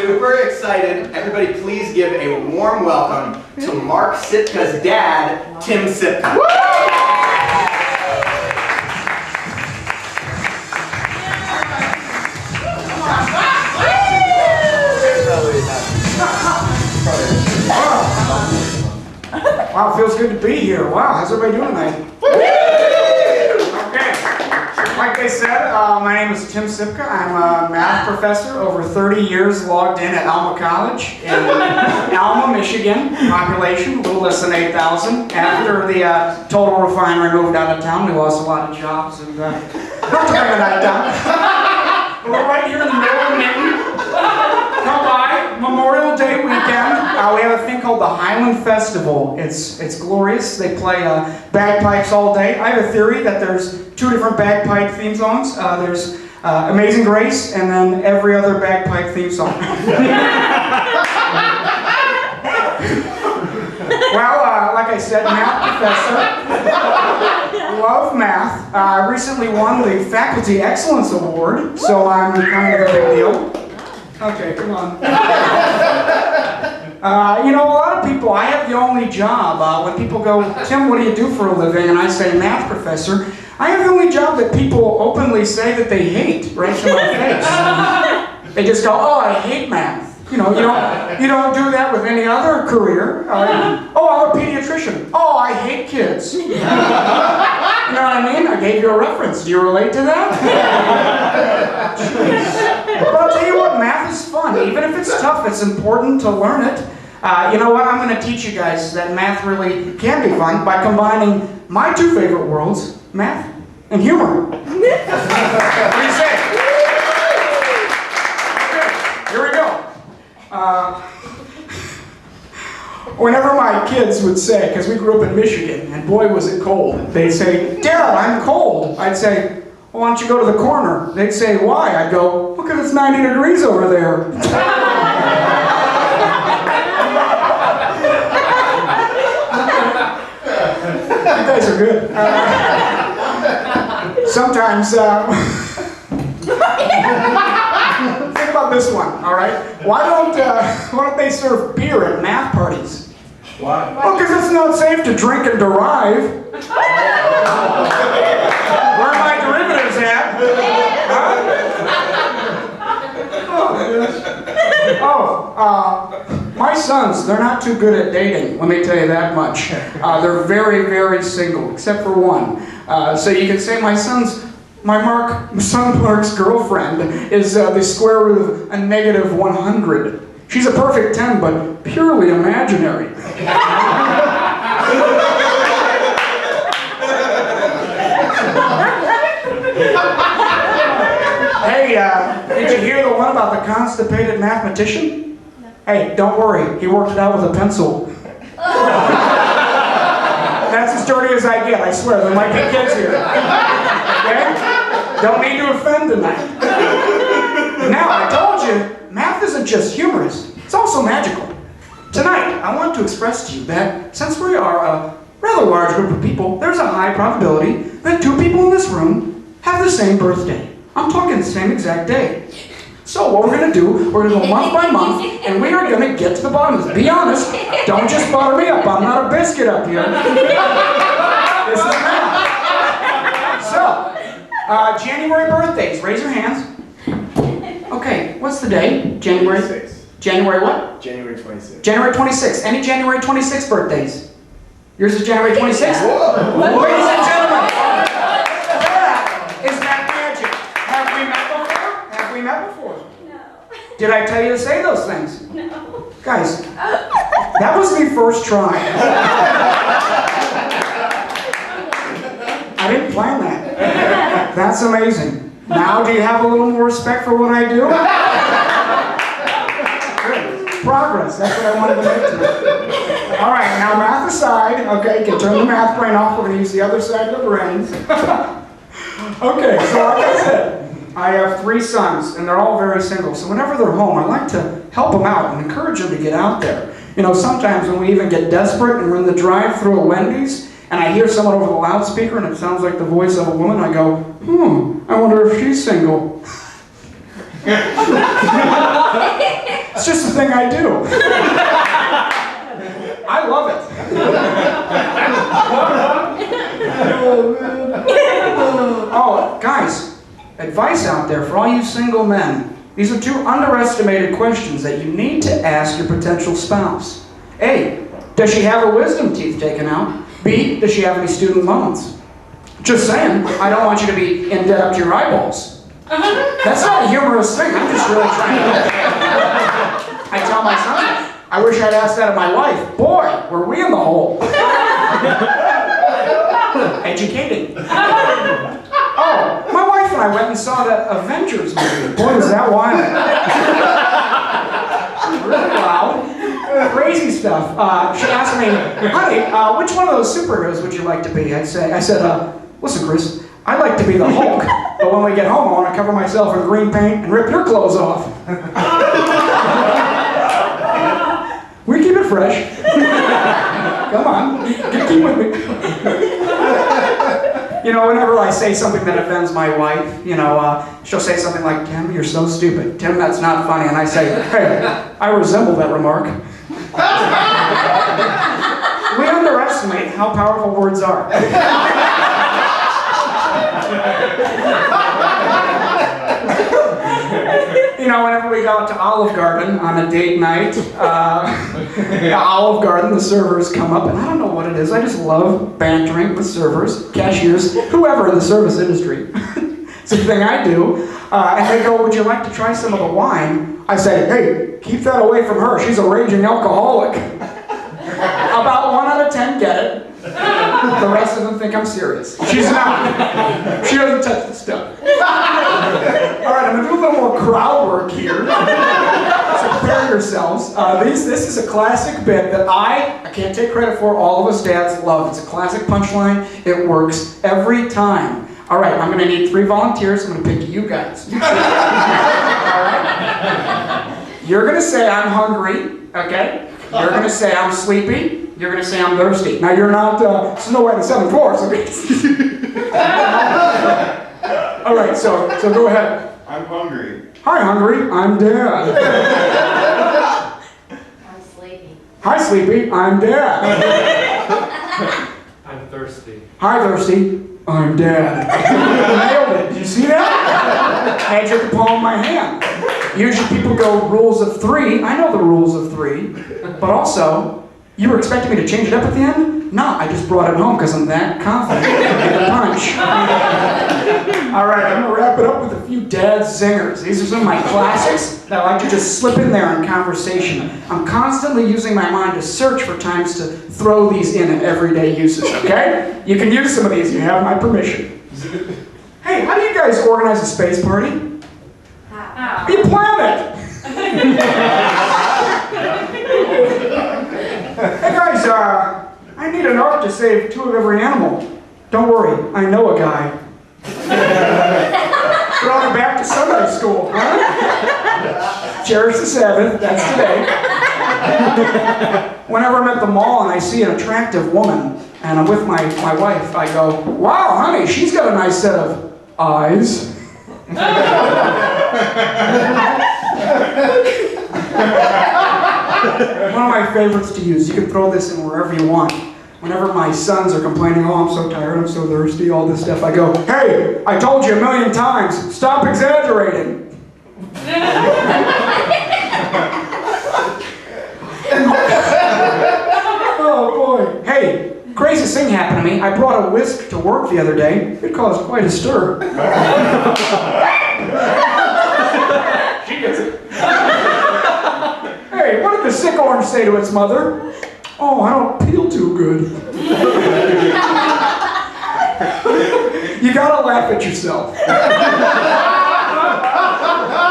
super excited. Everybody please give a warm welcome to Mark Sipka's dad, Tim Sipka. Wow, it feels good to be here. Wow, how's everybody doing tonight? Okay, like they said, my name is Tim Sipka. I'm a math professor, over 30 years logged in at Alma College in Alma, Michigan. Population, a little less than 8,000. After the total refinery moved out of town, we lost a lot of jobs. And not to bring the night down. We're right here in the middle of Minton. Come by, Memorial Day weekend. We have a thing called the Highland Festival. It's glorious. They play bagpipes all day. I have a theory that there's two different bagpipe theme songs. There's Amazing Grace and then every other bagpipe theme song. Well, like I said, math professor. Love math. I recently won the Faculty Excellence Award, so I'm kind of a big deal. Okay, come on. You know, a lot of people, I have the only job. When people go, Tim, what do you do for a living? And I say, math professor. I have the only job that people openly say that they hate right to my face. They just go, oh, I hate math. You know, you don't do that with any other career. Oh, I'm a pediatrician. Oh, I hate kids. You know what I mean? I gave you a reference. Do you relate to that? But I'll tell you what, math is fun. Even if it's tough, it's important to learn it. You know what? I'm going to teach you guys that math really can be fun by combining my two favorite worlds, math and humor. What do you say? Okay, here we go. Whenever my kids would say, because we grew up in Michigan, and boy was it cold, they'd say, Dad, I'm cold. I'd say, well, why don't you go to the corner? They'd say, why? I'd go, well, because it's 90 degrees over there. You guys are good. Sometimes, think about this one, all right? Why don't they serve beer at math parties? Why? Well, because it's not safe to drink and derive. Where are my derivatives at? Huh? My sons, they're not too good at dating, let me tell you that much. They're very, very single, except for one. So you can say my son Mark's girlfriend is the square root of a negative 100. She's a perfect 10, but purely imaginary. Hey, did you hear the one about the constipated mathematician? No. Hey, don't worry, he worked it out with a pencil. That's as dirty as I get, I swear. There might be kids here. Okay? Don't need to offend tonight. Now, I told you, math isn't just humorous, it's also magical. Tonight, I want to express to you that since we are a rather large group of people, there's a high probability that two people in this room have the same birthday. I'm talking the same exact day. So what we're going to do, we're going to go month by month, and we are going to get to the bottom of this. Be honest, don't just butter me up. I'm not a biscuit up here. This is math. So, January birthdays, raise your hands. Okay, what's the day? January 26th. January what? January 26th. January 26th. Any January 26th birthdays? Yours is January 26th? Ladies and gentlemen, that is that magic. Have we met before? Have we met before? No. Did I tell you to say those things? No. Guys, that was the first try. I didn't plan that. That's amazing. Now do you have a little more respect for what I do? Good. Progress, that's what I wanted to make tonight. All right, now math aside, okay, you can turn the math brain off, we're going to use the other side of the brain. Okay, so like I said, I have 3 sons, and they're all very single, so whenever they're home, I like to help them out and encourage them to get out there. You know, sometimes when we even get desperate and we're in the drive-thru at Wendy's, and I hear someone over the loudspeaker and it sounds like the voice of a woman, I go, I wonder if she's single. It's just the thing I do. I love it. Oh, guys, advice out there for all you single men. These are two underestimated questions that you need to ask your potential spouse. A, does she have her wisdom teeth taken out? B, does she have any student loans? Just saying, I don't want you to be in debt up to your eyeballs. That's not a humorous thing, I'm just really trying to... I tell my son, I wish I'd asked that of my wife. Boy, were we in the hole. Educating. Oh, my wife and I went and saw that Avengers movie. Boy, was that wild. Really loud. Crazy stuff. She asked me, honey, which one of those superheroes would you like to be? I said, listen, Chris, I'd like to be the Hulk, but when we get home, I want to cover myself in green paint and rip your clothes off. We keep it fresh. Come on, keep with me. You know, whenever I say something that offends my wife, she'll say something like, Tim, you're so stupid. Tim, that's not funny. And I say, hey, I resemble that remark. We underestimate how powerful words are. Whenever we go out to Olive Garden on a date night, Olive Garden, the servers come up, and I don't know what it is, I just love bantering with servers, cashiers, whoever in the service industry. It's a thing I do. And they go, would you like to try some of the wine? I say, hey, keep that away from her, she's a raging alcoholic. About 1 out of 10 get it. The rest of them think I'm serious. She's not. She doesn't touch the stuff. Alright, I'm going to do a little more crowd work here. So prepare yourselves. This is a classic bit that I can't take credit for, all of us dads love. It's a classic punchline. It works every time. Alright, I'm going to need 3 volunteers. I'm going to pick you guys. Alright? You're going to say I'm hungry, okay? You're going to say I'm sleepy. You're going to say I'm thirsty. Now you're not Snow White and the 7 Dwarfs, okay? Alright, so go ahead. I'm hungry. Hi, hungry. I'm Dad. I'm sleepy. Hi, sleepy. I'm Dad. I'm thirsty. Hi, thirsty. I'm Dad. Nailed it. Did you see that? I had your palm in my hand. Usually people go rules of 3. I know the rules of 3. But also, you were expecting me to change it up at the end? No, I just brought it home because I'm that confident in the punch. Alright, I'm going to wrap it up with a few dad zingers. These are some of my classics that I like to just slip in there in conversation. I'm constantly using my mind to search for times to throw these in everyday uses, okay? You can use some of these, you have my permission. Hey, how do you guys organize a space party? How? You plan it! Hey guys, I need an ark to save 2 of every animal. Don't worry, I know a guy. Throw them back to Sunday school, huh? Cherish the Sabbath, that's today. Whenever I'm at the mall and I see an attractive woman and I'm with my wife, I go, wow, honey, she's got a nice set of eyes. One of my favorites to use. You can throw this in wherever you want. Whenever my sons are complaining, oh, I'm so tired, I'm so thirsty, all this stuff, I go, hey, I told you 1,000,000 times, stop exaggerating. Oh, boy. Hey, craziest thing happened to me. I brought a whisk to work the other day. It caused quite a stir. She gets it. Hey, what did the sick orange say to its mother? Oh, I don't peel too good. You gotta laugh at yourself.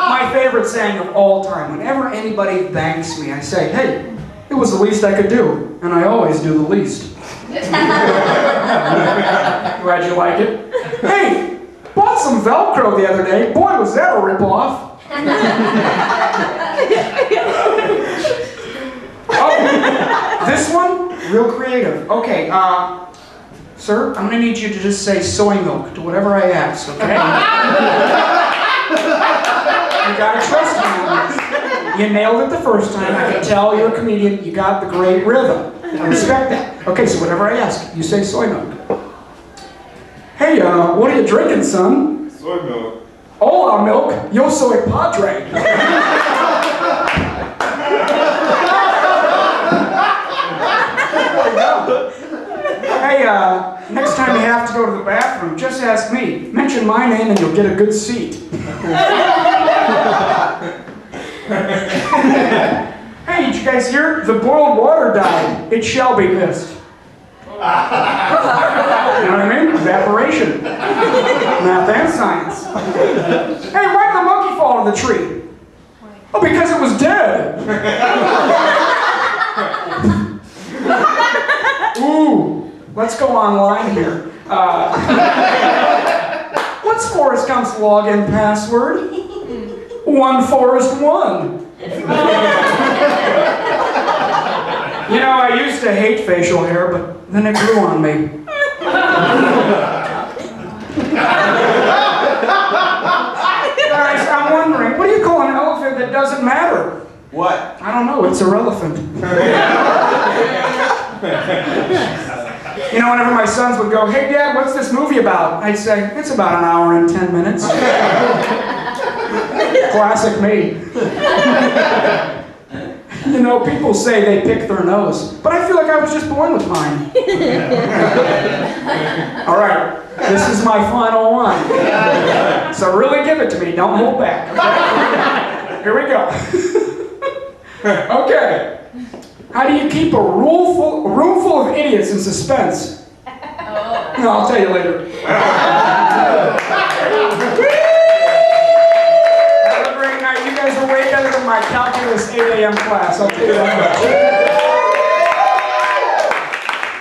My favorite saying of all time, whenever anybody thanks me, I say, hey, it was the least I could do, and I always do the least. Glad you like it. Hey, bought some Velcro the other day. Boy, was that a ripoff. Oh, this one, real creative. Okay, sir, I'm gonna need you to just say soy milk to whatever I ask, okay? You gotta trust me on this. You nailed it the first time. I can tell you're a comedian. You got the great rhythm. I respect that. Okay, so whatever I ask, you say soy milk. Hey, what are you drinking, son? Soy milk. Hola, milk. Yo soy padre. Hey, next time you have to go to the bathroom, just ask me. Mention my name and you'll get a good seat. Hey, did you guys hear? The boiled water died. It shall be missed. You know what I mean? Evaporation. Math and science. Hey, why did the monkey fall to the tree? Oh, because it was dead. Ooh, let's go online here. What's Forrest Gump's login password? 1Forrest1. You know, I used to hate facial hair, but then it grew on me. Guys, I'm wondering, what do you call an elephant that doesn't matter? What? I don't know, it's irrelevant. You know, whenever my sons would go, hey Dad, what's this movie about? I'd say, it's about an hour and 10 minutes. Classic me. You know, people say they pick their nose, but I feel like I was just born with mine. All right, this is my final one. So really give it to me, don't hold back, okay? Here we go. Okay. How do you keep a room full of idiots in suspense? No, I'll tell you later. Have a great night. You guys are way better than my calculus 8 a.m. class. I'll tell you that much.